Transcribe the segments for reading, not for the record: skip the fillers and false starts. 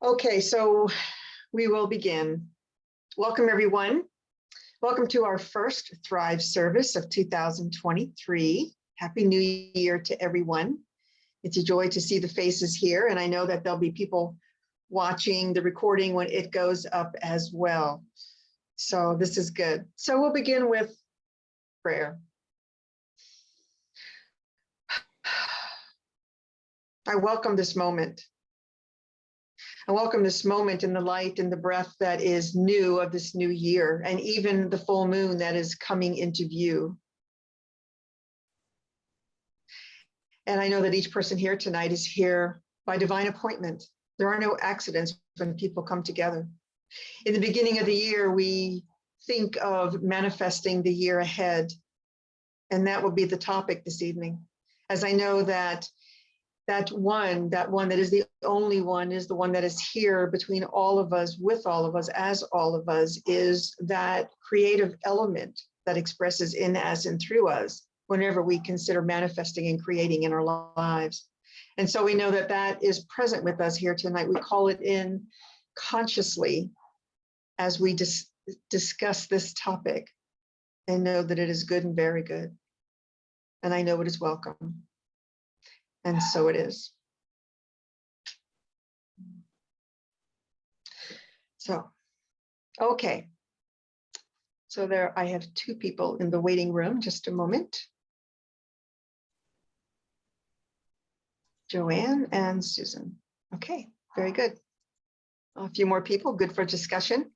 Okay, so we will begin. Welcome, everyone. Welcome to our first Thrive service of 2023. Happy New Year to everyone. It's a joy to see the faces here, and I know that there'll be people watching the recording when it goes up as well. So this is good. So we'll begin with prayer. I welcome this moment. I welcome this moment in the light and the breath that is new of this new year, and even the full moon that is coming into view. And I know that each person here tonight is here by divine appointment. There are no accidents when people come together. In the beginning of the year, we think of manifesting the year ahead, and that will be the topic this evening. As I know that that one that is the only one, is the one that is here between all of us, with all of us, as all of us, is that creative element that expresses in us and through us whenever we consider manifesting and creating in our lives. And so we know that that is present with us here tonight. We call it in consciously as we discuss this topic, and know that it is good and very good. And I know it is welcome. And so it is. So, okay. So there, I have two people in the waiting room. Just a moment. Joanne and Susan. Okay, very good. A few more people, good for discussion.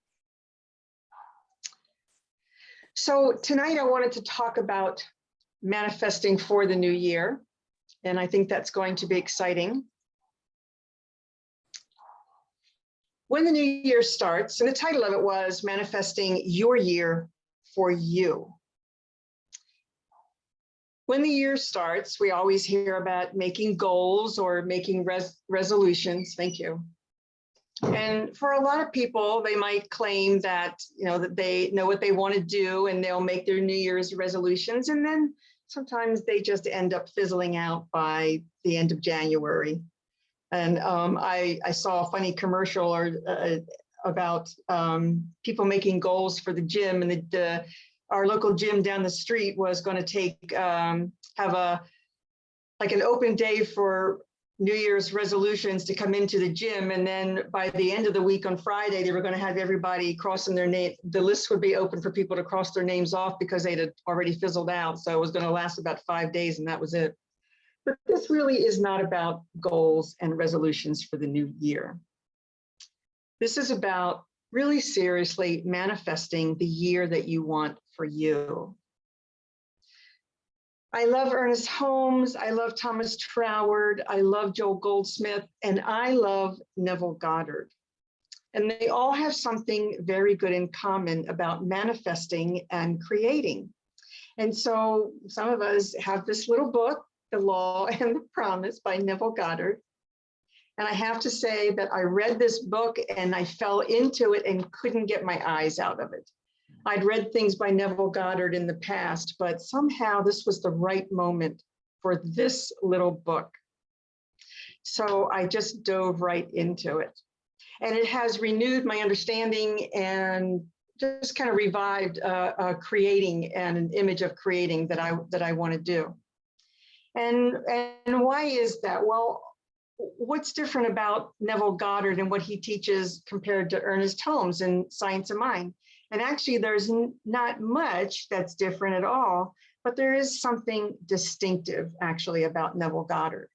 So tonight I wanted to talk about manifesting for the new year. And I think that's going to be exciting. When the new year starts, and the title of it was Manifesting Your Year for You. When the year starts, we always hear about making goals or making resolutions. Thank you. And for a lot of people, they might claim that, that they know what they want to do and they'll make their New Year's resolutions. And then sometimes they just end up fizzling out by the end of January. And I saw a funny commercial about people making goals for the gym, and our local gym down the street was going to have an open day for New Year's resolutions to come into the gym. And then by the end of the week on Friday, they were going to have everybody crossing their name. The list would be open for people to cross their names off because they'd had already fizzled out. So it was going to last about 5 days, and that was it. But this really is not about goals and resolutions for the new year. This is about really seriously manifesting the year that you want for you. I love Ernest Holmes, I love Thomas Troward, I love Joel Goldsmith, and I love Neville Goddard. And they all have something very good in common about manifesting and creating. And so some of us have this little book, The Law and the Promise by Neville Goddard. And I have to say that I read this book and I fell into it and couldn't get my eyes out of it. I'd read things by Neville Goddard in the past, but somehow this was the right moment for this little book. So I just dove right into it. And it has renewed my understanding and just kind of revived creating and an image of creating that I want to do. And why is that? Well, what's different about Neville Goddard and what he teaches compared to Ernest Holmes in Science of Mind? And actually, there's not much that's different at all, but there is something distinctive actually about Neville Goddard.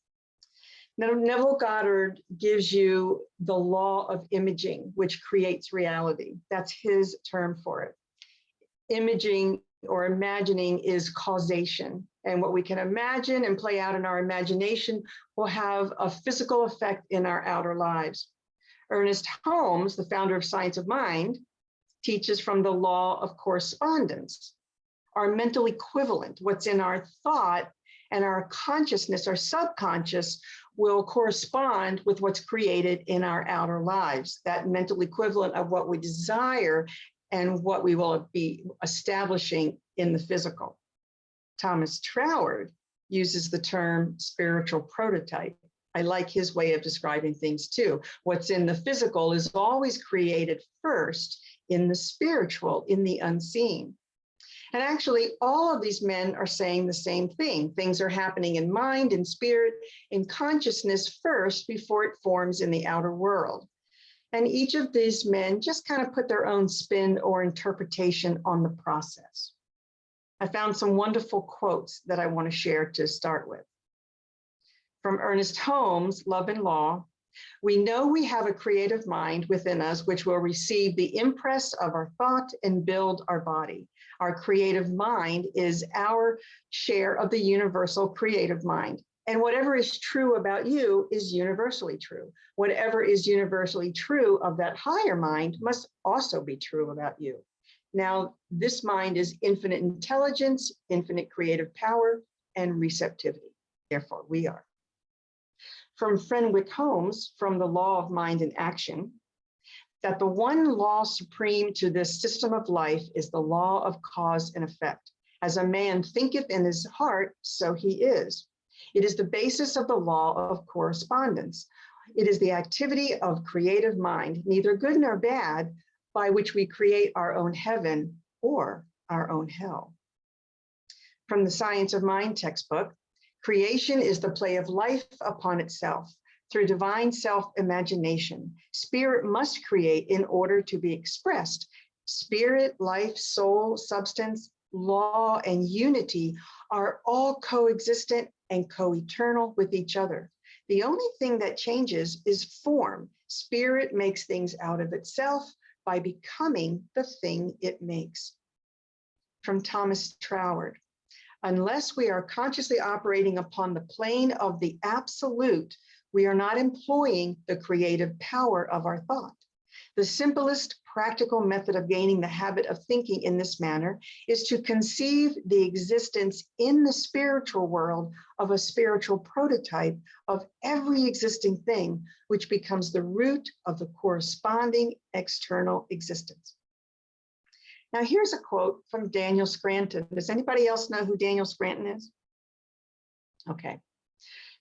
Now, Neville Goddard gives you the law of imaging, which creates reality. That's his term for it. Imaging or imagining is causation. And what we can imagine and play out in our imagination will have a physical effect in our outer lives. Ernest Holmes, the founder of Science of Mind, teaches from the law of correspondence. Our mental equivalent, what's in our thought and our consciousness, our subconscious, will correspond with what's created in our outer lives, that mental equivalent of what we desire and what we will be establishing in the physical. Thomas Troward uses the term spiritual prototype. I like his way of describing things too. What's in the physical is always created first in the spiritual, in the unseen. And actually, all of these men are saying the same thing. Things are happening in mind, in spirit, in consciousness first before it forms in the outer world. And each of these men just kind of put their own spin or interpretation on the process. I found some wonderful quotes that I want to share to start with. From Ernest Holmes, Love and Law, we know we have a creative mind within us which will receive the impress of our thought and build our body. Our creative mind is our share of the universal creative mind. And whatever is true about you is universally true. Whatever is universally true of that higher mind must also be true about you. Now, this mind is infinite intelligence, infinite creative power, and receptivity. Therefore, we are. From Fenwick Holmes, from The Law of Mind and Action, that the one law supreme to this system of life is the law of cause and effect. As a man thinketh in his heart, so he is. It is the basis of the law of correspondence. It is the activity of creative mind, neither good nor bad, by which we create our own heaven or our own hell. From the Science of Mind textbook, creation is the play of life upon itself. Through divine self-imagination, spirit must create in order to be expressed. Spirit, life, soul, substance, law, and unity are all coexistent and co-eternal with each other. The only thing that changes is form. Spirit makes things out of itself by becoming the thing it makes. From Thomas Troward, unless we are consciously operating upon the plane of the absolute, we are not employing the creative power of our thought. The simplest practical method of gaining the habit of thinking in this manner is to conceive the existence in the spiritual world of a spiritual prototype of every existing thing, which becomes the root of the corresponding external existence. Now, here's a quote from Daniel Scranton. Does anybody else know who Daniel Scranton is? Okay.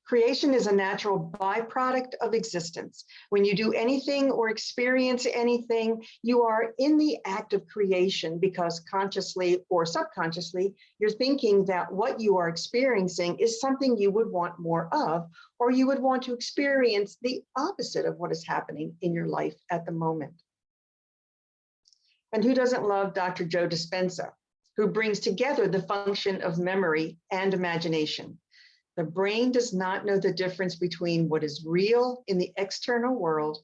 Creation is a natural byproduct of existence. When you do anything or experience anything, you are in the act of creation because consciously or subconsciously, you're thinking that what you are experiencing is something you would want more of, or you would want to experience the opposite of what is happening in your life at the moment. And who doesn't love Dr. Joe Dispenza, who brings together the function of memory and imagination? The brain does not know the difference between what is real in the external world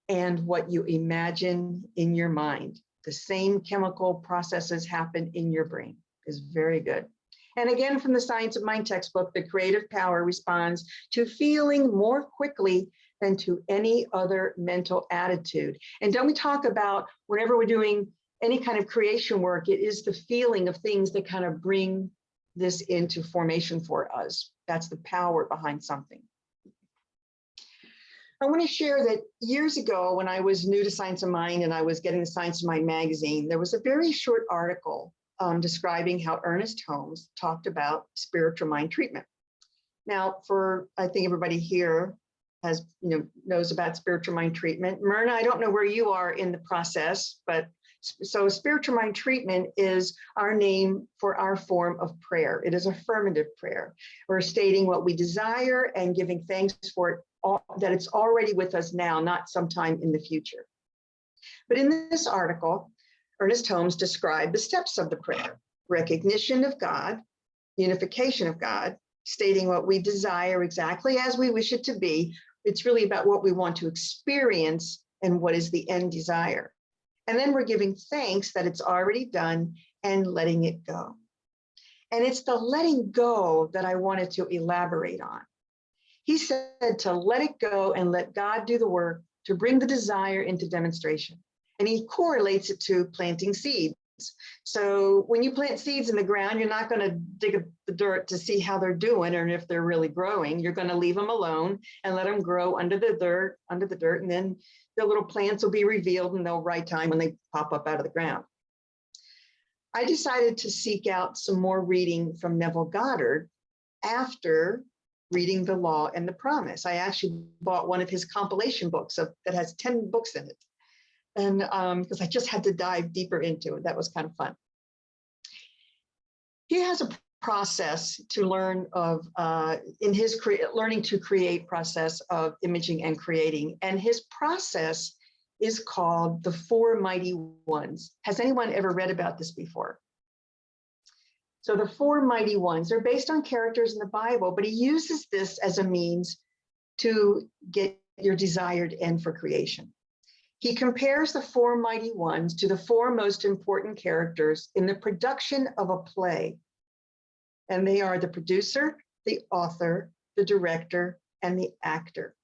and what you imagine in your mind. The same chemical processes happen in your brain. Is very good. And again, from the Science of Mind textbook, the creative power responds to feeling more quickly than to any other mental attitude. And don't we talk about whenever we're doing any kind of creation work, it is the feeling of things that kind of bring this into formation for us. That's the power behind something. I want to share that years ago, when I was new to Science of Mind and I was getting the Science of Mind magazine, there was a very short article describing how Ernest Holmes talked about spiritual mind treatment. Now, I think everybody here knows about spiritual mind treatment. Myrna, I don't know where you are in the process, but so spiritual mind treatment is our name for our form of prayer. It is affirmative prayer. We're stating what we desire and giving thanks for it, that it's already with us now, not sometime in the future. But in this article, Ernest Holmes described the steps of the prayer: recognition of God, unification of God, stating what we desire exactly as we wish it to be. It's really about what we want to experience and what is the end desire. And then we're giving thanks that it's already done and letting it go. And it's the letting go that I wanted to elaborate on. He said to let it go and let God do the work to bring the desire into demonstration. And he correlates it to planting seeds. So when you plant seeds in the ground, you're not going to dig up the dirt to see how they're doing or if they're really growing. You're going to leave them alone and let them grow under the dirt, and then the little plants will be revealed in the right time when they pop up out of the ground. I decided to seek out some more reading from Neville Goddard after Reading the Law and the Promise. I actually bought one of his compilation books that has 10 books in it. And because I just had to dive deeper into it. That was kind of fun. He has a process to learn of, in his learning to create process of imaging and creating. And his process is called the Four Mighty Ones. Has anyone ever read about this before? So the Four Mighty Ones, they're based on characters in the Bible, but he uses this as a means to get your desired end for creation. He compares the Four Mighty Ones to the four most important characters in the production of a play. And they are the producer, the author, the director, and the actor.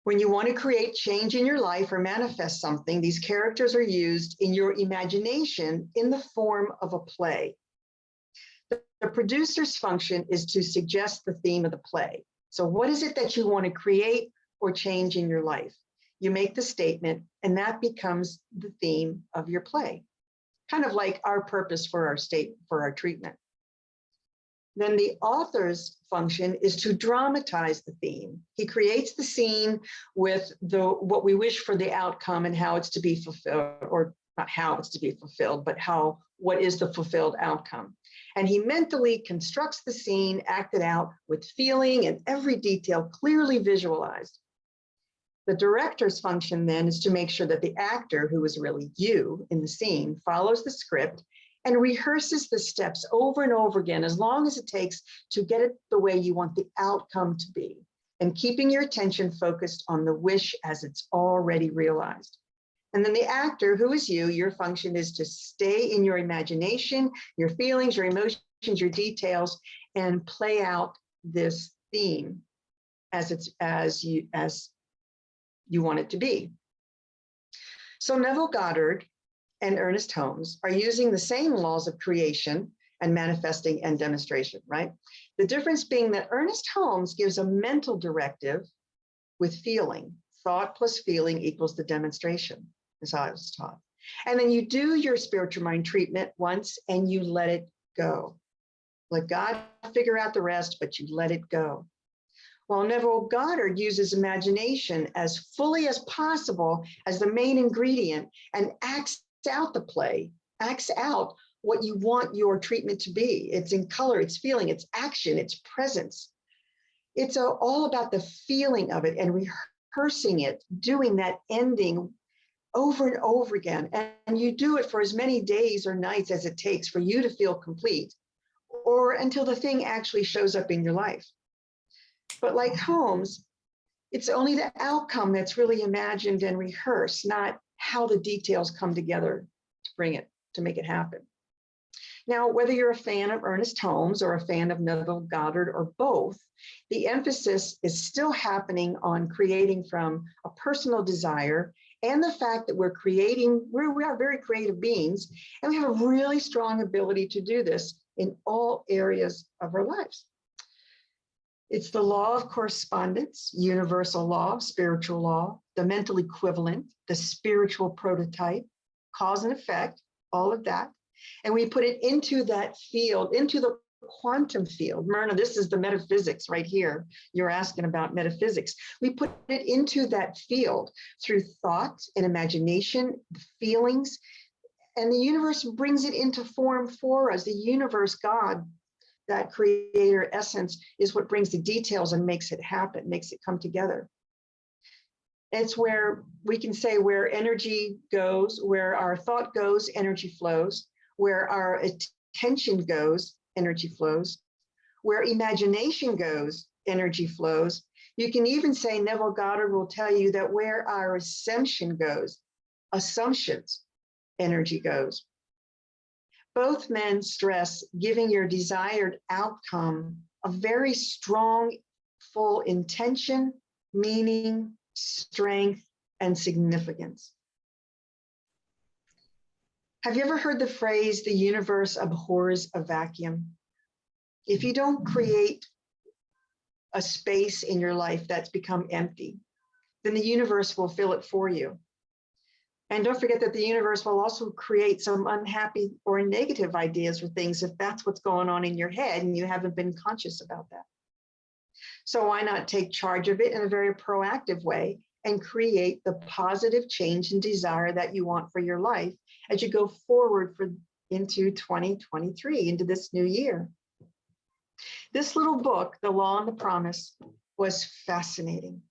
When you want to create change in your life or manifest something, these characters are used in your imagination in the form of a play. The producer's function is to suggest the theme of the play. So what is it that you want to create or change in your life? You make the statement, and that becomes the theme of your play. Kind of like our purpose for our treatment. Then the author's function is to dramatize the theme. He creates the scene with what we wish for the outcome and how it's to be fulfilled, or not how it's to be fulfilled, but what is the fulfilled outcome. And he mentally constructs the scene, acted out with feeling and every detail clearly visualized. The director's function then is to make sure that the actor, who is really you in the scene, follows the script and rehearses the steps over and over again, as long as it takes to get it the way you want the outcome to be, and keeping your attention focused on the wish as it's already realized. And then the actor, who is you, your function is to stay in your imagination, your feelings, your emotions, your details, and play out this theme as you want it to be. So Neville Goddard and Ernest Holmes are using the same laws of creation and manifesting and demonstration, right? The difference being that Ernest Holmes gives a mental directive with feeling. Thought plus feeling equals the demonstration, is how I was taught. And then you do your spiritual mind treatment once and you let it go. Let God figure out the rest, but you let it go. While Neville Goddard uses imagination as fully as possible as the main ingredient and acts out the play, acts out what you want your treatment to be. It's in color, it's feeling, it's action, it's presence. It's all about the feeling of it and rehearsing it, doing that ending over and over again. And you do it for as many days or nights as it takes for you to feel complete, or until the thing actually shows up in your life. But like Holmes, it's only the outcome that's really imagined and rehearsed, not how the details come together to make it happen. Now, whether you're a fan of Ernest Holmes or a fan of Neville Goddard or both, the emphasis is still happening on creating from a personal desire and the fact that we are very creative beings, and we have a really strong ability to do this in all areas of our lives. It's the law of correspondence, universal law, spiritual law, the mental equivalent, the spiritual prototype, cause and effect, all of that. And we put it into that field, into the quantum field. Myrna, this is the metaphysics right here. You're asking about metaphysics. We put it into that field through thought and imagination, feelings, and the universe brings it into form for us. The universe, God, that creator essence, is what brings the details and makes it happen, makes it come together. It's where we can say where energy goes, where our thought goes, energy flows, where our attention goes, energy flows, where imagination goes, energy flows. You can even say, Neville Goddard will tell you that where our assumptions, energy goes. Both men stress giving your desired outcome a very strong, full intention, meaning, strength, and significance. Have you ever heard the phrase, the universe abhors a vacuum? If you don't create a space in your life that's become empty, then the universe will fill it for you. And don't forget that the universe will also create some unhappy or negative ideas or things if that's what's going on in your head and you haven't been conscious about that. So why not take charge of it in a very proactive way and create the positive change and desire that you want for your life as you go forward into 2023, into this new year. This little book, The Law and the Promise, was fascinating.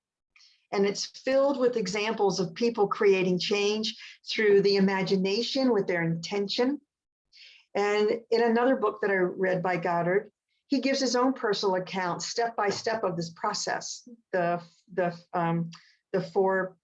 And it's filled with examples of people creating change through the imagination with their intention. And in another book that I read by Goddard, he gives his own personal account, step by step, of this process. The 4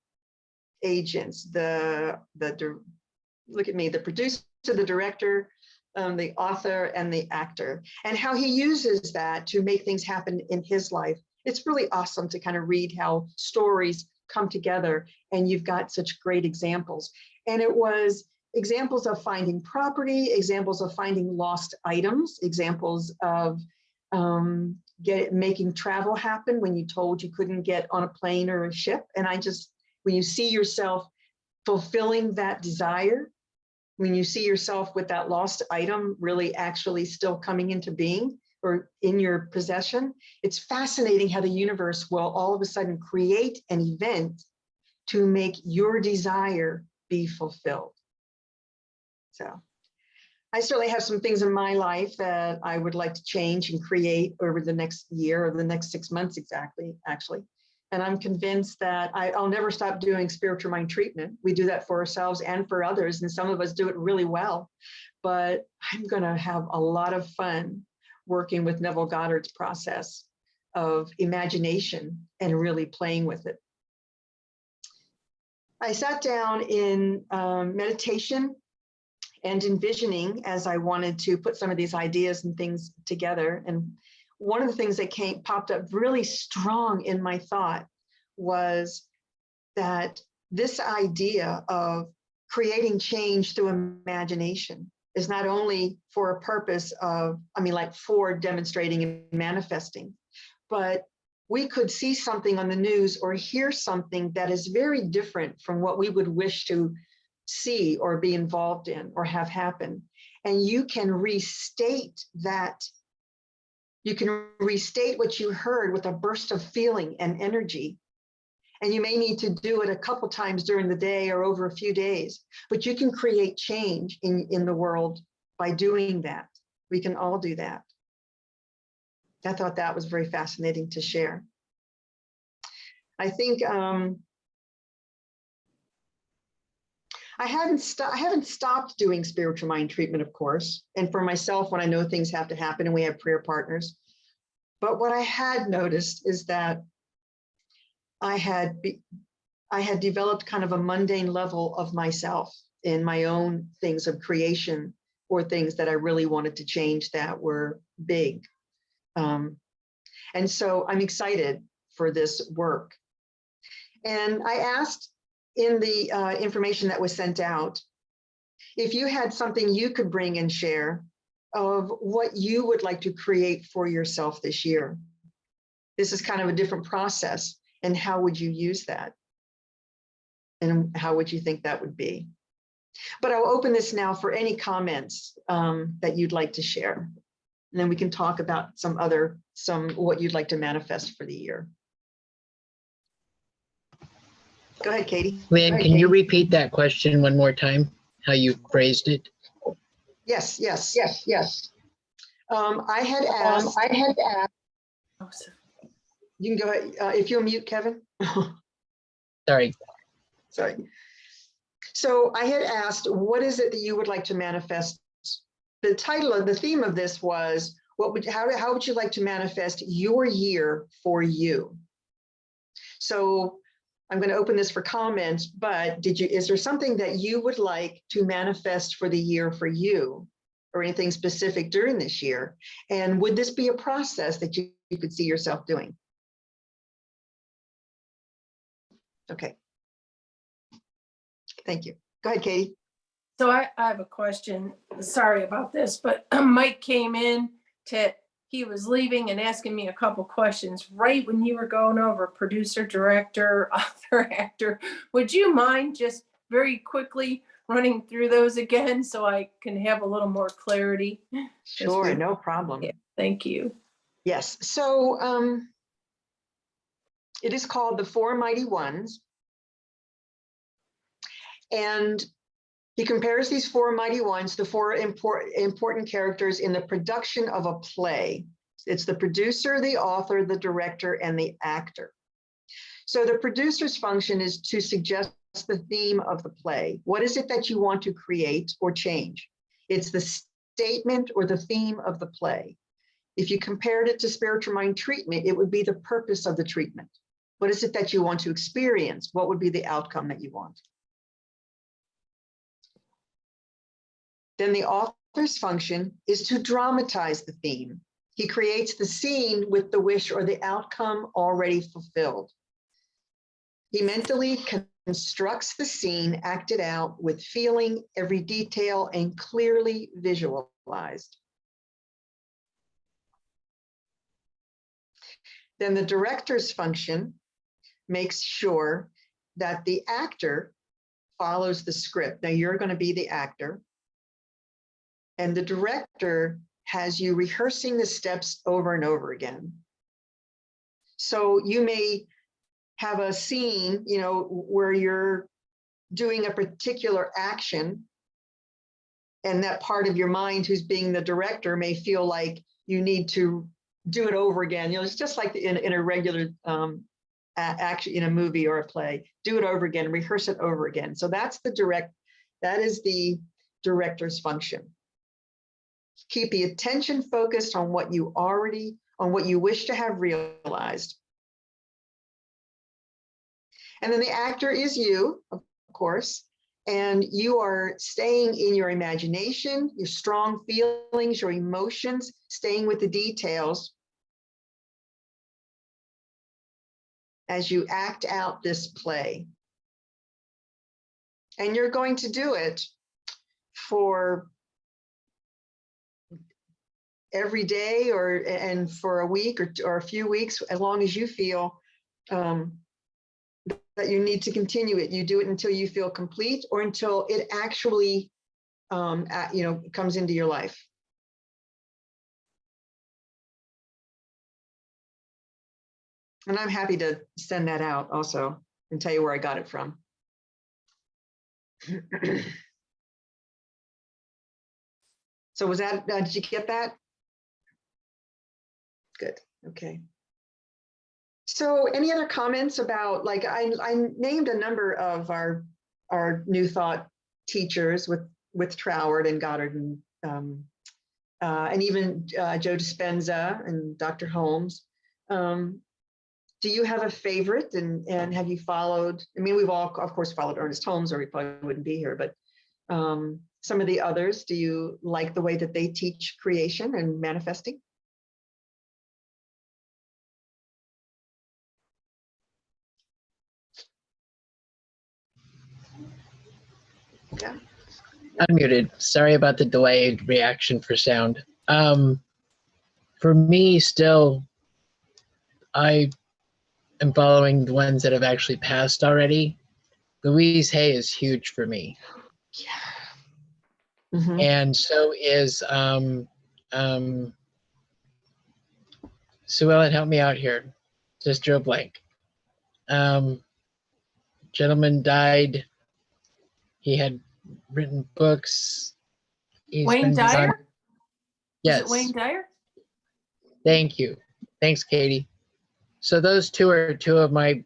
agents, look at me, the producer, the director, the author, and the actor, and how he uses that to make things happen in his life. It's really awesome to kind of read how stories come together, and you've got such great examples. And it was examples of finding property, examples of finding lost items, examples of making travel happen when you told you couldn't get on a plane or a ship. And when you see yourself fulfilling that desire, when you see yourself with that lost item really actually still coming into being or in your possession, it's fascinating how the universe will all of a sudden create an event to make your desire be fulfilled. So I certainly have some things in my life that I would like to change and create over the next year or the next 6 months actually. And I'm convinced that I'll never stop doing spiritual mind treatment. We do that for ourselves and for others, and some of us do it really well. But I'm going to have a lot of fun working with Neville Goddard's process of imagination and really playing with it. I sat down in meditation and envisioning as I wanted to put some of these ideas and things together. And one of the things that popped up really strong in my thought was that this idea of creating change through imagination is not only for a purpose of, for demonstrating and manifesting, but we could see something on the news or hear something that is very different from what we would wish to see or be involved in or have happen. And you can restate that. You can restate what you heard with a burst of feeling and energy. And you may need to do it a couple times during the day or over a few days, but you can create change in the world by doing that. We can all do that. I thought that was very fascinating to share. I think I haven't stopped doing spiritual mind treatment, of course, and for myself when I know things have to happen and we have prayer partners. But what I had noticed is that I had developed kind of a mundane level of myself in my own things of creation or things that I really wanted to change that were big. And so I'm excited for this work. And I asked in the information that was sent out, if you had something you could bring and share of what you would like to create for yourself this year. This is kind of a different process. And how would you use that? And how would you think that would be? But I'll open this now for any comments that you'd like to share. And then we can talk about what you'd like to manifest for the year. Go ahead, Katie. Lynn, can you repeat that question one more time? How you phrased it? Yes. I had asked. You can go ahead. If you'll mute, Kevin. Sorry. So I had asked, what is it that you would like to manifest? The theme of this was, how would you like to manifest your year for you? So I'm going to open this for comments, but is there something that you would like to manifest for the year for you, or anything specific during this year? And would this be a process that you could see yourself doing? Okay. Thank you. Go ahead, Katie. So I have a question. Sorry about this, but Mike came in he was leaving and asking me a couple questions right when you were going over producer, director, author, actor. Would you mind just very quickly running through those again so I can have a little more clarity? Sure, no problem. Yeah, thank you. Yes. So It is called The Four Mighty Ones. And he compares these four mighty ones to four important characters in the production of a play. It's the producer, the author, the director, and the actor. So the producer's function is to suggest the theme of the play. What is it that you want to create or change? It's the statement or the theme of the play. If you compared it to spiritual mind treatment, it would be the purpose of the treatment. What is it that you want to experience? What would be the outcome that you want? Then the author's function is to dramatize the theme. He creates the scene with the wish or the outcome already fulfilled. He mentally constructs the scene, acted out with feeling, every detail, and clearly visualized. Then the director's function makes sure that the actor follows the script. Now you're going to be the actor, and the director has you rehearsing the steps over and over again. So you may have a scene, you know, where you're doing a particular action, and that part of your mind who's being the director may feel like you need to do it over again. You know, it's just like in a regular action in a movie or a play. Do it over again, rehearse it over again. So that is the director's function. Keep the attention focused on what you wish to have realized. And then the actor is you, of course, and you are staying in your imagination, your strong feelings, your emotions, staying with the details as you act out this play. And you're going to do it for every day and for a week or a few weeks, as long as you feel that you need to continue it. You do it until you feel complete or until it actually comes into your life. And I'm happy to send that out also and tell you where I got it from. So was that, did you get that? Good, okay. So any other comments about, like, I named a number of our New Thought teachers with Troward and Goddard and even Joe Dispenza and Dr. Holmes. Do you have a favorite and have you followed? I mean, we've all, of course, followed Ernest Holmes or we probably wouldn't be here, but some of the others, do you like the way that they teach creation and manifesting? Yeah. Unmuted. Sorry about the delayed reaction for sound. For me, still, I am following the ones that have actually passed already. Louise Hay is huge for me. Yeah. Mm-hmm. And so is Sue Ellen, help me out here. Just drew a blank. Gentleman died. He had written books. Wayne Dyer? Yes. Is it Wayne Dyer? Thank you. Thanks, Katie. So those two are two of my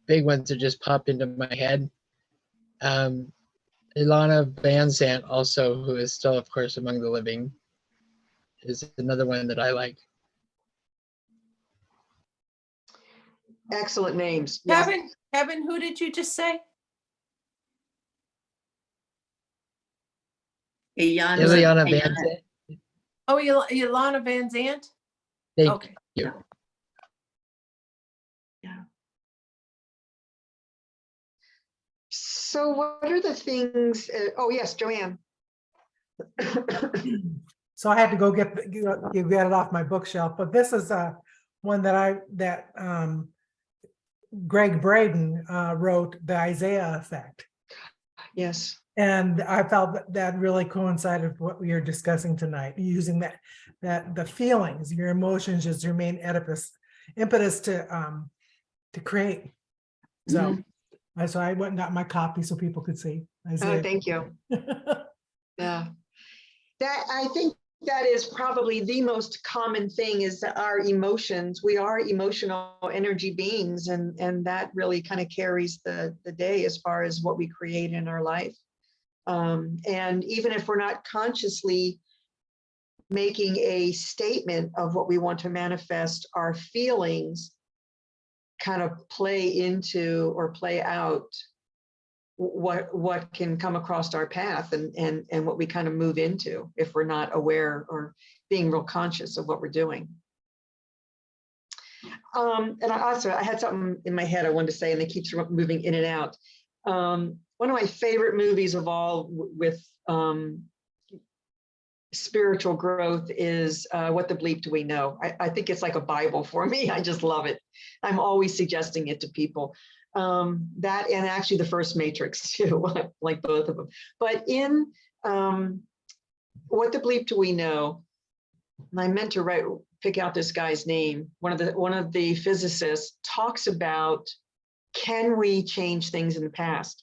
big ones that just popped into my head. Ilana Van Zandt, also, who is still, of course, among the living, is another one that I like. Excellent names. Yes. Kevin, who did you just say? Ileana Van Zandt. Oh, Ilana Van Zandt? Thank you. Yeah. So what are the things, oh yes, Joanne. So I had to go get it off my bookshelf, but this is one that Greg Braden wrote, The Isaiah Effect. Yes. And I felt that really coincided with what we are discussing tonight, using that the feelings, your emotions is your main impetus to to create. So, so I went and got my copy so people could see. Oh, thank you. Yeah. That, I think that is probably the most common thing, is that our emotions. We are emotional energy beings, and that really kind of carries the day as far as what we create in our life. And even if we're not consciously making a statement of what we want to manifest, our feelings kind of play into or play out what can come across our path, and what we kind of move into if we're not aware or being real conscious of what we're doing. And I had something in my head I wanted to say, and it keeps moving in and out. One of my favorite movies of all with spiritual growth is What the Bleep Do We Know? I think it's like a Bible for me. I just love it. I'm always suggesting it to people. That, and actually the first Matrix too, like both of them. But in What the Bleep Do We Know, and I meant to pick out this guy's name. One of the physicists talks about, can we change things in the past?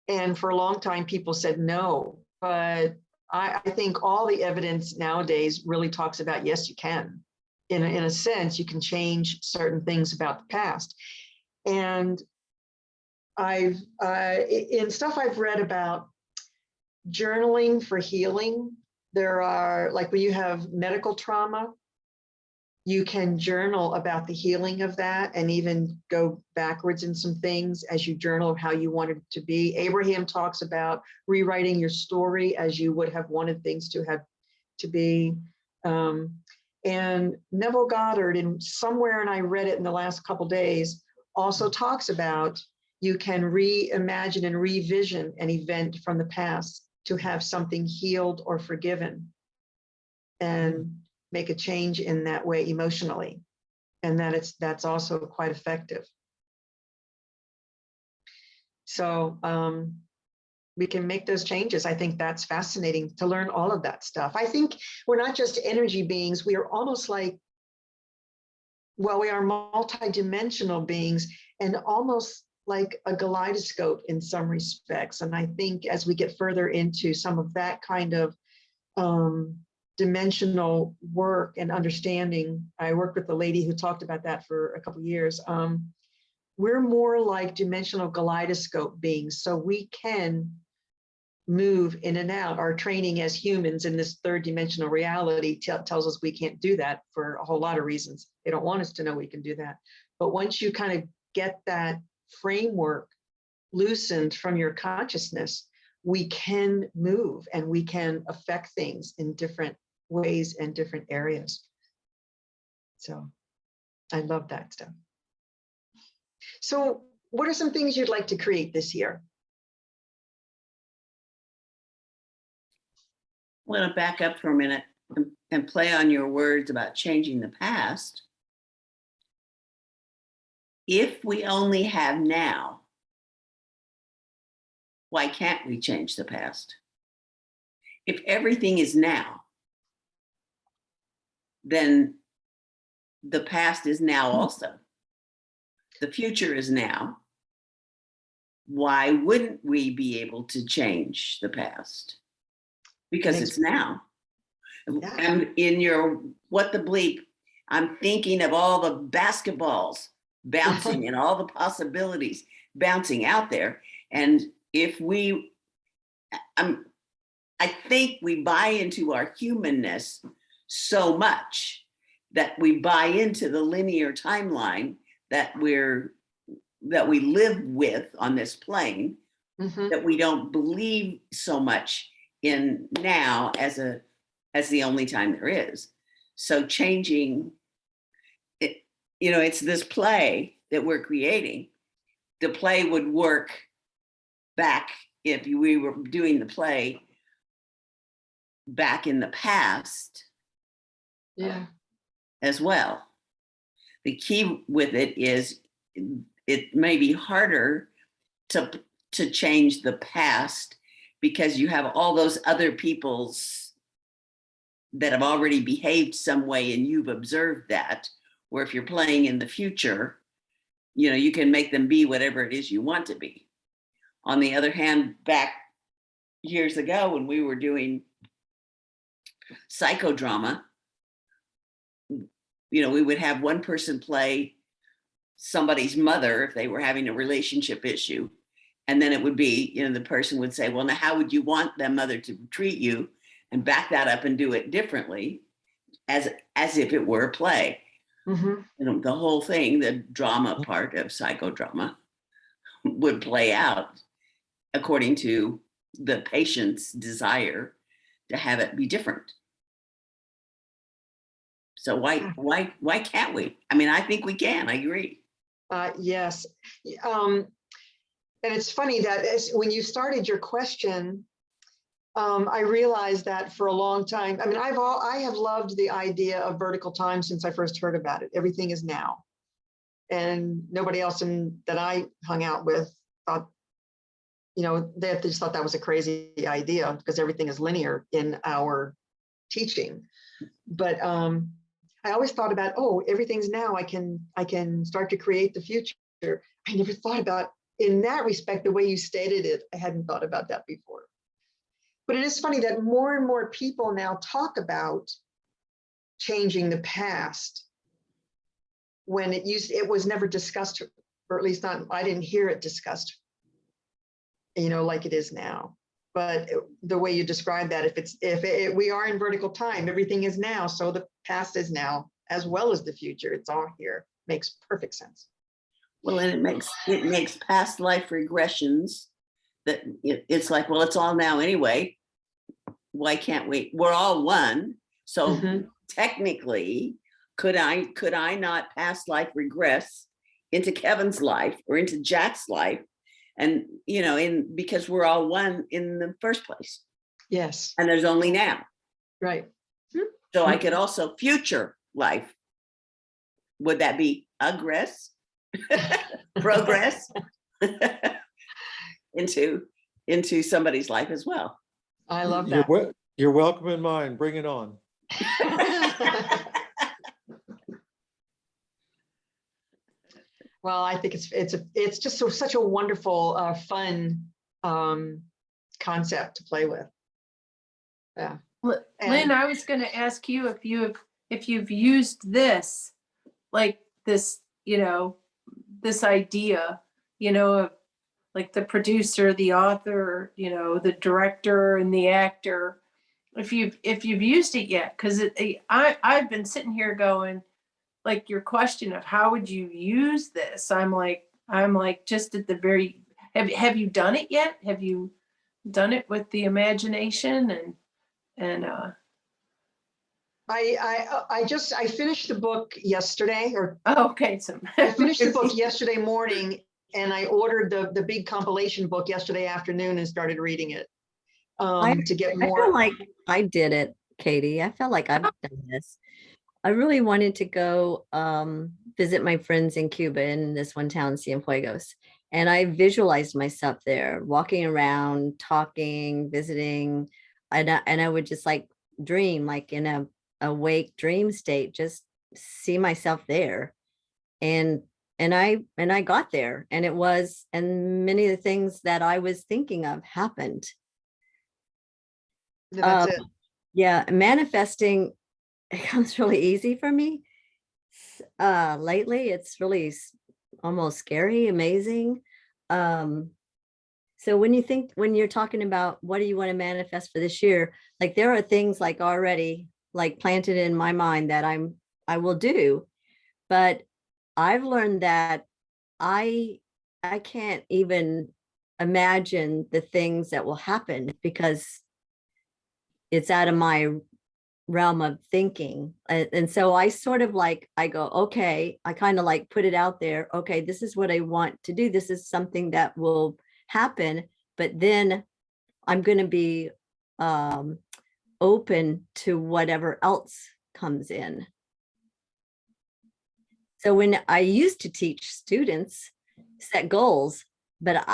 And for a long time, people said no, but I think all the evidence nowadays really talks about, yes, you can. In a sense, you can change certain things about the past. And in stuff I've read about journaling for healing, there are, like when you have medical trauma, you can journal about the healing of that, and even go backwards in some things as you journal of how you wanted it to be. Abraham talks about rewriting your story as you would have wanted things to be. And Neville Goddard, somewhere, and I read it in the last couple days, also talks about you can reimagine and revision an event from the past to have something healed or forgiven, and make a change in that way emotionally, and that's also quite effective. So we can make those changes. I think that's fascinating to learn all of that stuff. I think we're not just energy beings. We are almost like, well, we are multidimensional beings, and almost like a kaleidoscope in some respects. And I think as we get further into some of that kind of dimensional work and understanding, I worked with a lady who talked about that for a couple of years. We're more like dimensional kaleidoscope beings, so we can move in and out. Our training as humans in this third dimensional reality tells us we can't do that for a whole lot of reasons. They don't want us to know we can do that. But once you kind of get that framework loosened from your consciousness, we can move and we can affect things in different ways and different areas. So I love that stuff. So what are some things you'd like to create this year? I want to back up for a minute and play on your words about changing the past. If we only have now, why can't we change the past? If everything is now, then the past is now also. The future is now. Why wouldn't we be able to change the past? Because it's now. Yeah. And in your What the Bleep, I'm thinking of all the basketballs bouncing and all the possibilities bouncing out there. And if I think we buy into our humanness so much that we buy into the linear timeline that we live with on this plane, that we don't believe so much in now as the only time there is. So changing it, it's this play that we're creating. The play would work back if we were doing the play back in the past, Yeah. as well. The key with it is it may be harder to change the past because you have all those other people's that have already behaved some way and you've observed that. Where if you're playing in the future, you can make them be whatever it is you want to be. On the other hand, back years ago when we were doing psychodrama, we would have one person play somebody's mother if they were having a relationship issue. And then it would be, the person would say, well, now how would you want that mother to treat you? And back that up and do it differently as if it were a play. Mm-hmm. The whole thing, the drama part of psychodrama would play out according to the patient's desire to have it be different. So why can't we? I mean, I think we can. I agree. Yes. And it's funny that when you started your question, I realized that for a long time, I mean, I have loved the idea of vertical time since I first heard about it. Everything is now. And nobody else that I hung out with thought, they just thought that was a crazy idea because everything is linear in our teaching. But I always thought about, everything's now. I can start to create the future. I never thought about, in that respect, the way you stated it. I hadn't thought about that before. But it is funny that more and more people now talk about changing the past when it was never discussed, or at least not, I didn't hear it discussed, like it is now. But the way you describe that, if we are in vertical time, everything is now. So the past is now as well as the future. It's all here. Makes perfect sense. Well, and it makes past life regressions that it's like, well, it's all now anyway. Why can't we? We're all one. So technically, could I not past life regress into Kevin's life or into Jack's life? And, because we're all one in the first place. Yes. And there's only now. Right. So I could also future life. Would that be aggress? Progress into somebody's life as well. I love that. You're welcome in mine. Bring it on. Well, I think it's just such a wonderful, fun concept to play with. Yeah. Lynn, I was going to ask you if you've used this, like this, this idea, of like the producer, the author, the director and the actor, if you've used it yet, because I've been sitting here going, like your question of how would you use this? I'm like just at the very, have you done it yet? Have you done it with the imagination and I finished the book yesterday, okay. So I finished the book yesterday morning, and I ordered the big compilation book yesterday afternoon and started reading it to get more. I feel like I did it, Katie. I felt like I've done this. I really wanted to go visit my friends in Cuba in this one town, Cienfuegos. And I visualized myself there, walking around, talking, visiting. And I would just like dream, like in a awake dream state, just see myself there. And I got there, and many of the things that I was thinking of happened. That's it. Yeah, manifesting, it comes really easy for me. Lately, it's really almost scary, amazing. So when you're talking about what do you want to manifest for this year, like there are things like already like planted in my mind that I will do, but I've learned that I can't even imagine the things that will happen because it's out of my realm of thinking. And so I sort of like, I go, okay, I kind of like put it out there. Okay, this is what I want to do. This is something that will happen, but then I'm going to be open to whatever else comes in. So when I used to teach students, set goals, but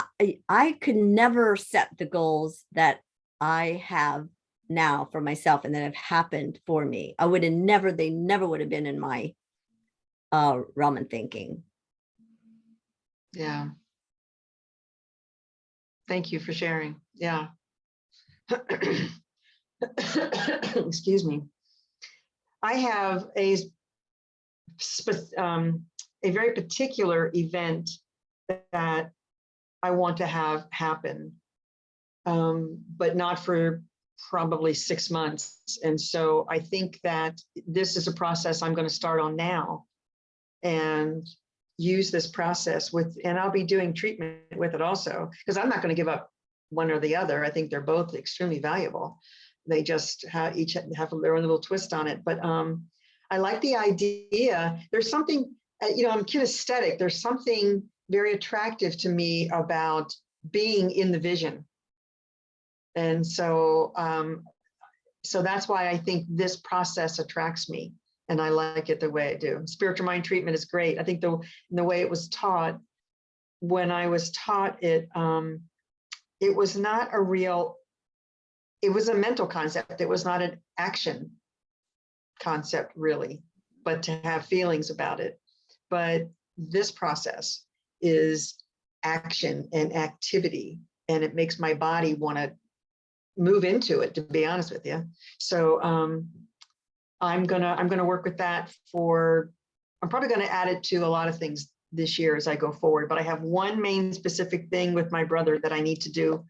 I could never set the goals that I have now for myself and that have happened for me. They never would have been in my realm of thinking. Yeah. Thank you for sharing. Yeah. Excuse me. I have a very particular event that I want to have happen, but not for probably 6 months. And so I think that this is a process I'm going to start on now and use this process with, and I'll be doing treatment with it also, because I'm not going to give up one or the other. I think they're both extremely valuable. They just have each have their own little twist on it. But I like the idea. There's something, I'm kinesthetic. There's something very attractive to me about being in the vision. And so, so that's why I think this process attracts me, and I like it the way I do. Spiritual mind treatment is great. I think the way it was taught, when I was taught it, it was not a real, it was a mental concept. It was not an action concept really, but to have feelings about it. But this process is action and activity, and it makes my body want to move into it, to be honest with you. So I'm gonna work with that I'm probably gonna add it to a lot of things this year as I go forward, but I have one main specific thing with my brother that I need to do,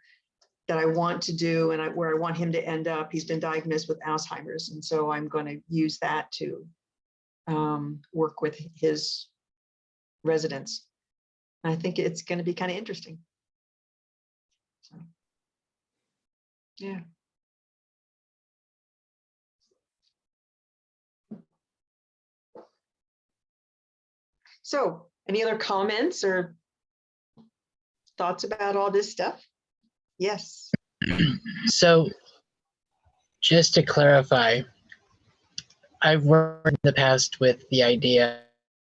that I want to do, and where I want him to end up. He's been diagnosed with Alzheimer's, and so I'm going to use that to work with his residents. I think it's going to be kind of interesting. So, yeah. So, any other comments or thoughts about all this stuff? Yes. So just to clarify, I've worked in the past with the idea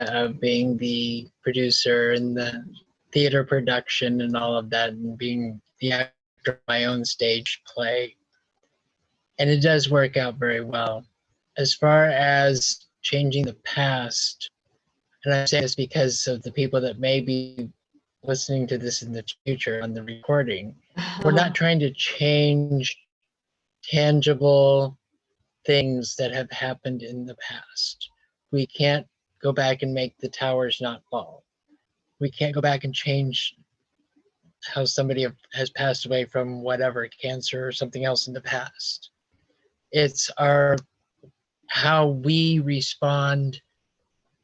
of being the producer in the theater production and all of that, and being the actor of my own stage play. And it does work out very well. As far as changing the past, and I'm saying this because of the people that may be listening to this in the future on the recording, we're not trying to change tangible things that have happened in the past. We can't go back and make the towers not fall. We can't go back and change how somebody has passed away from whatever, cancer or something else in the past. It's how we respond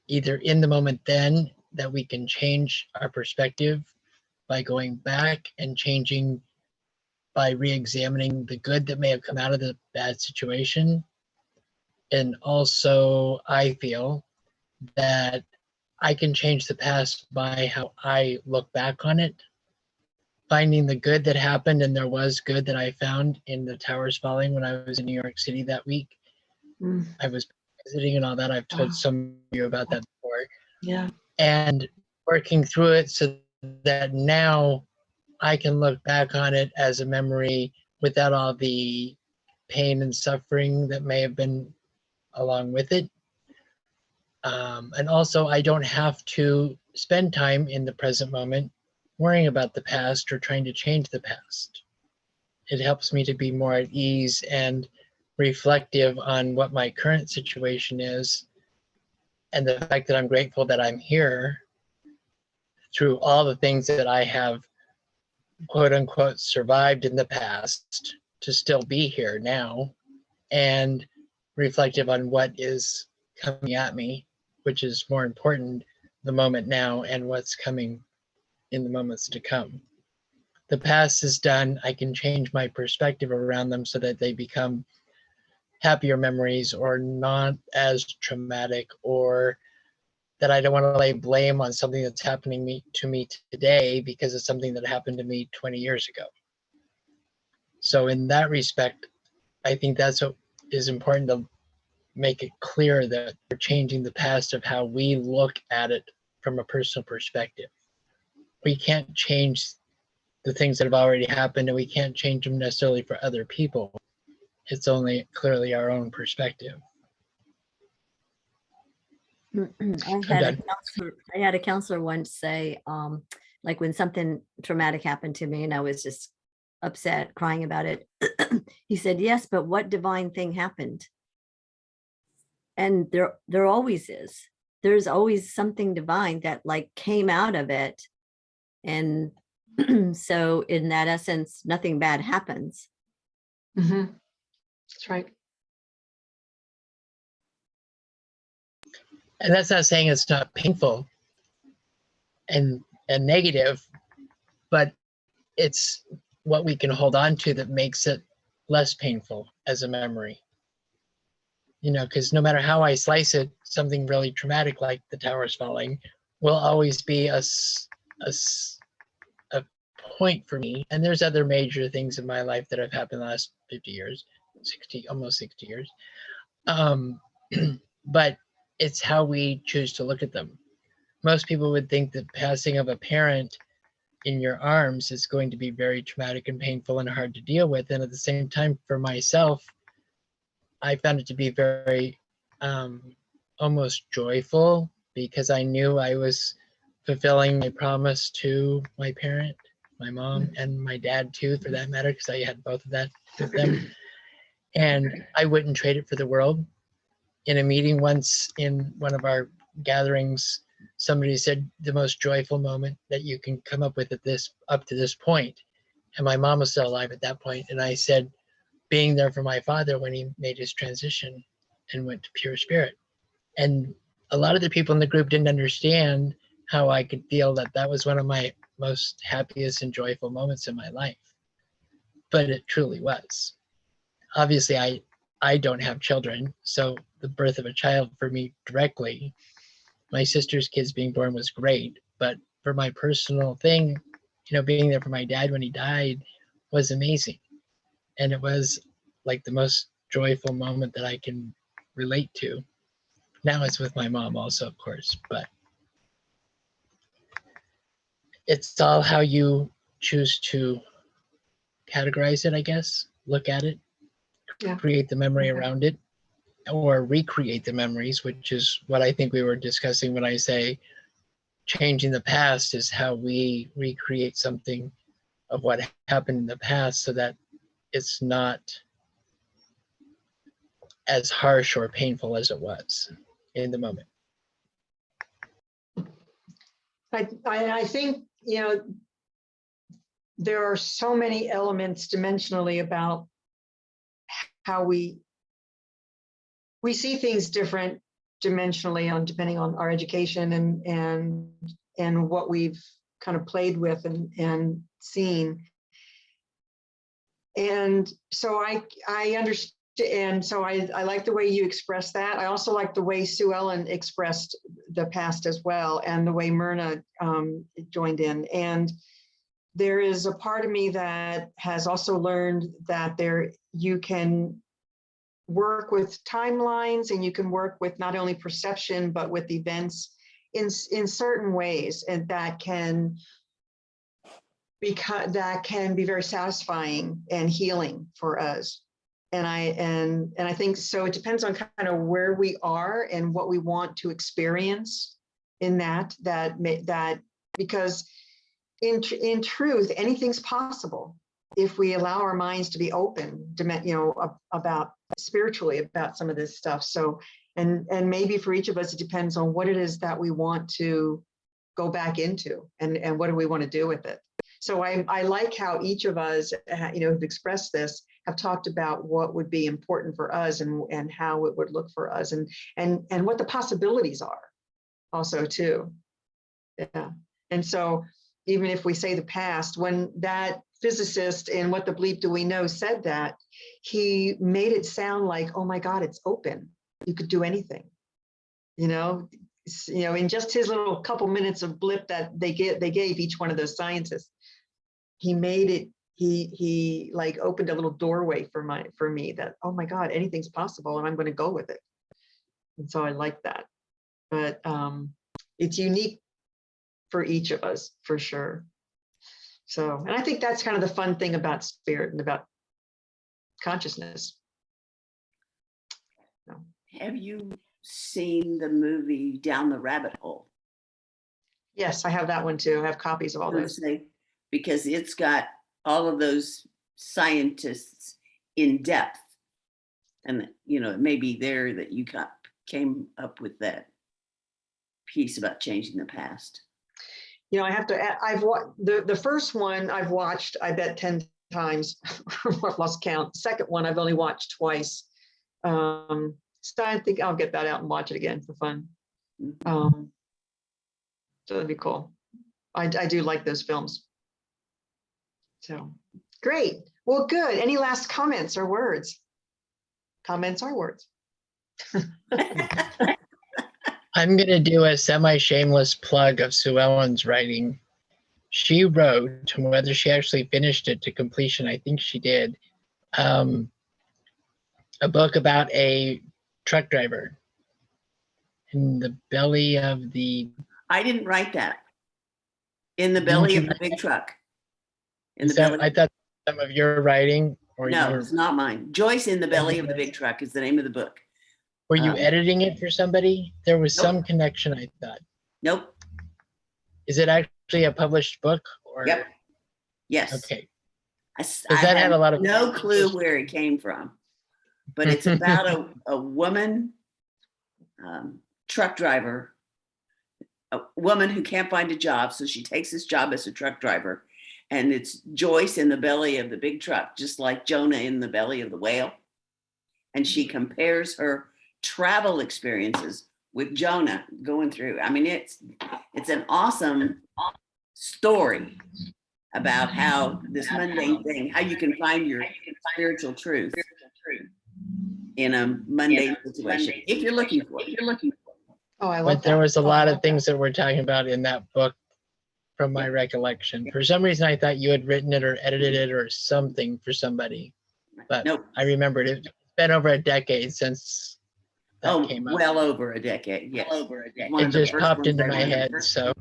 either in the moment then, that we can change our perspective by going back and changing, by re-examining the good that may have come out of the bad situation. And also, I feel that I can change the past by how I look back on it, finding the good that happened. And there was good that I found in the towers falling when I was in New York City that week. I was visiting and all that. I've told some of you about that before. Yeah. And working through it so that now I can look back on it as a memory without all the pain and suffering that may have been along with it. And also, I don't have to spend time in the present moment worrying about the past or trying to change the past. It helps me to be more at ease and reflective on what my current situation is, and the fact that I'm grateful that I'm here through all the things that I have, quote unquote, survived in the past, to still be here now, and reflective on what is coming at me, which is more important, the moment now and what's coming in the moments to come. The past is done. I can change my perspective around them so that they become happier memories, or not as traumatic, or that I don't want to lay blame on something that's happening to me today because it's something that happened to me 20 years ago. So in that respect, I think that's what is important, to make it clear that we're changing the past of how we look at it from a personal perspective. We can't change the things that have already happened, and we can't change them necessarily for other people. It's only clearly our own perspective. done. I had a counselor once say, like when something traumatic happened to me and I was just upset, crying about it. He said, yes, but what divine thing happened? And there always is. There's always something divine that like came out of it. And so in that essence, nothing bad happens. Mhm. That's right. And that's not saying it's not painful and negative, but it's what we can hold on to that makes it less painful as a memory. You know, because no matter how I slice it, something really traumatic like the towers falling will always be a point for me. And there's other major things in my life that have happened the last 50 years, 60, almost 60 years. But it's how we choose to look at them. Most people would think that passing of a parent in your arms is going to be very traumatic and painful and hard to deal with. And at the same time, for myself, I found it to be very almost joyful because I knew I was fulfilling my promise to my parent, my mom, and my dad too, for that matter, because I had both of that with them. And I wouldn't trade it for the world. In a meeting once in one of our gatherings, somebody said the most joyful moment that you can come up with up to this point. And my mom was still alive at that point. And I said, being there for my father when he made his transition and went to pure spirit. And a lot of the people in the group didn't understand how I could feel that that was one of my most happiest and joyful moments in my life. But it truly was. Obviously, I don't have children, so the birth of a child for me directly, my sister's kids being born was great, but for my personal thing, you know, being there for my dad when he died was amazing. And it was like the most joyful moment that I can relate to. Now it's with my mom also, of course, but it's all how you choose to categorize it, I guess, look at it, Yeah. create the memory around it, or recreate the memories, which is what I think we were discussing when I say changing the past is how we recreate something of what happened in the past so that it's not as harsh or painful as it was in the moment. I think, you know, there are so many elements dimensionally about how we see things different dimensionally on depending on our education and what we've kind of played with and seen. And so I understand. And so I like the way you expressed that. I also like the way Sue Ellen expressed the past as well, and the way Myrna joined in. And there is a part of me that has also learned that you can work with timelines, and you can work with not only perception, but with events in certain ways, and that can be very satisfying and healing for us. And I think so. It depends on kind of where we are and what we want to experience in that because in truth, anything's possible if we allow our minds to be open, you know, about spiritually about some of this stuff. So, and maybe for each of us, it depends on what it is that we want to go back into, and what do we want to do with it. So I like how each of us, you know, have expressed this, have talked about what would be important for us and how it would look for us, and what the possibilities are also too. Yeah. And so even if we say the past, when that physicist in What the Bleep Do We Know said that, he made it sound like, oh my God, it's open. You could do anything, you know, in just his little couple minutes of blip that they gave each one of those scientists. He made it, he like opened a little doorway for me that, oh my God, anything's possible, and I'm going to go with it. And so I like that. But it's unique for each of us, for sure. So, and I think that's kind of the fun thing about spirit and about consciousness. So. Have you seen the movie Down the Rabbit Hole? Yes, I have that one too. I have copies of all I would those. say, because it's got all of those scientists in depth. And, you know, it may be there that you came up with that piece about changing the past. You know, I have to add, the first one I've watched, I bet 10 times. I've lost count. Second one I've only watched twice. So I think I'll get that out and watch it again for fun. So that'd be cool. I do like those films. So great. Well, good. Any last comments or words? Comments or words? I'm going to do a semi-shameless plug of Sue Ellen's writing. She wrote, whether she actually finished it to completion, I think she did, a book about a truck driver in the belly of the... I didn't write that. In the belly of the big truck. In the belly. I thought some of your writing, or No, you it's not mine. Joyce in the Belly of the Big Truck is the name of the book. were you editing it for somebody? There was Nope. some connection, I thought. Nope. Is it actually a published book? Or... Yep. Yes. Okay. I that had a lot of- no clue where it came from, but it's about a woman, truck driver, a woman who can't find a job. So she takes this job as a truck driver, and it's Joyce in the belly of the big truck, just like Jonah in the belly of the whale. And she compares her travel experiences with Jonah going through. I mean, it's an awesome story about how this mundane thing, how you can find your spiritual truth in a mundane situation, if you're looking for it. Oh, I love But there that. was a lot of things that we're talking about in that book from my recollection. For some reason, I thought you had written it or edited it or something for somebody. But Nope. I remembered it. It's been over a decade since that came up. Well over a decade, yes. It just popped into my head, so.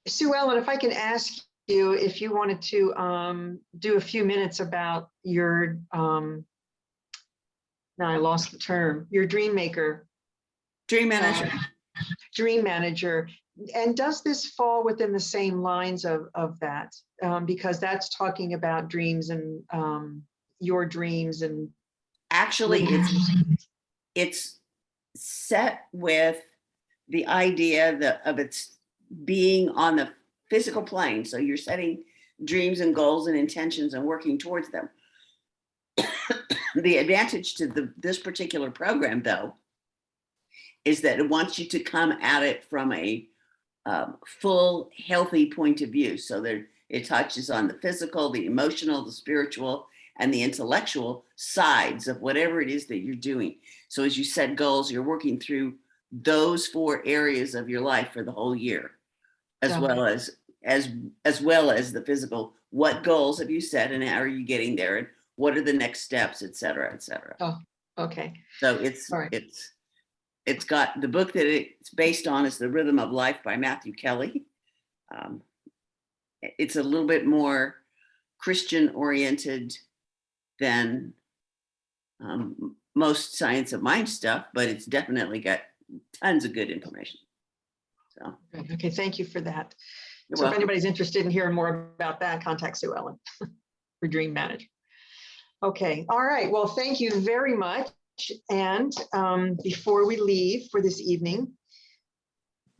Sue Ellen, if I can ask you if you wanted to do a few minutes about your, now I lost the term, your dream maker. Dream manager. Dream manager. And does this fall within the same lines of that? Because that's talking about dreams and your dreams and. Actually, it's set with the idea of its being on the physical plane. So you're setting dreams and goals and intentions and working towards them. The advantage to this particular program, though, is that it wants you to come at it from a full, healthy point of view. So there, it touches on the physical, the emotional, the spiritual, and the intellectual sides of whatever it is that you're doing. So as you set goals, you're working through those 4 areas of your life for the whole year, as well as the physical. What goals have you set, and how are you getting there, and what are the next steps, et cetera, et cetera. Oh, okay. So it's got the book that it's based on is The Rhythm of Life by Matthew Kelly. It's a little bit more Christian oriented than most Science of Mind stuff, but it's definitely got tons of good information. So, Okay, thank you for that. you're So if welcome. anybody's interested in hearing more about that, contact Sue Ellen for Dream Manager. Okay, all right. Well, thank you very much. And before we leave for this evening,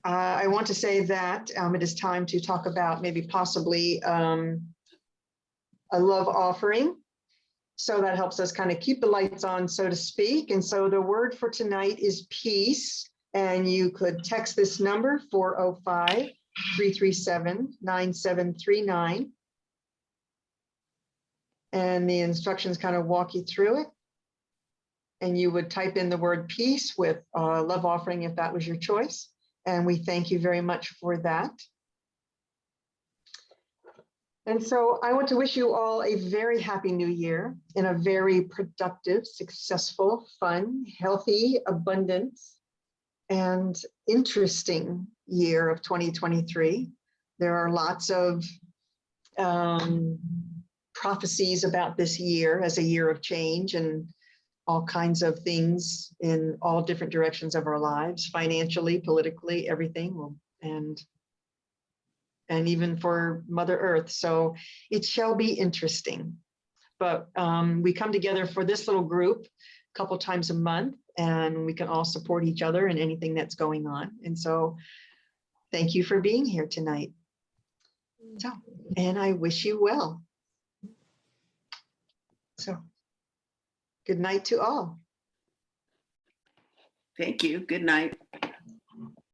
I want to say that it is time to talk about maybe possibly a love offering. So that helps us kind of keep the lights on, so to speak. And so the word for tonight is peace. And you could text this number 405-337-9739. And the instructions kind of walk you through it. And you would type in the word peace with love offering if that was your choice. And we thank you very much for that. And so I want to wish you all a very happy new year and a very productive, successful, fun, healthy, abundant, and interesting year of 2023. There are lots of prophecies about this year as a year of change and all kinds of things in all different directions of our lives, financially, politically, everything, and even for Mother Earth. So it shall be interesting. But we come together for this little group a couple times a month, and we can all support each other in anything that's going on. And so thank you for being here tonight. So, and I wish you well. So good night to all. Thank you. Good night.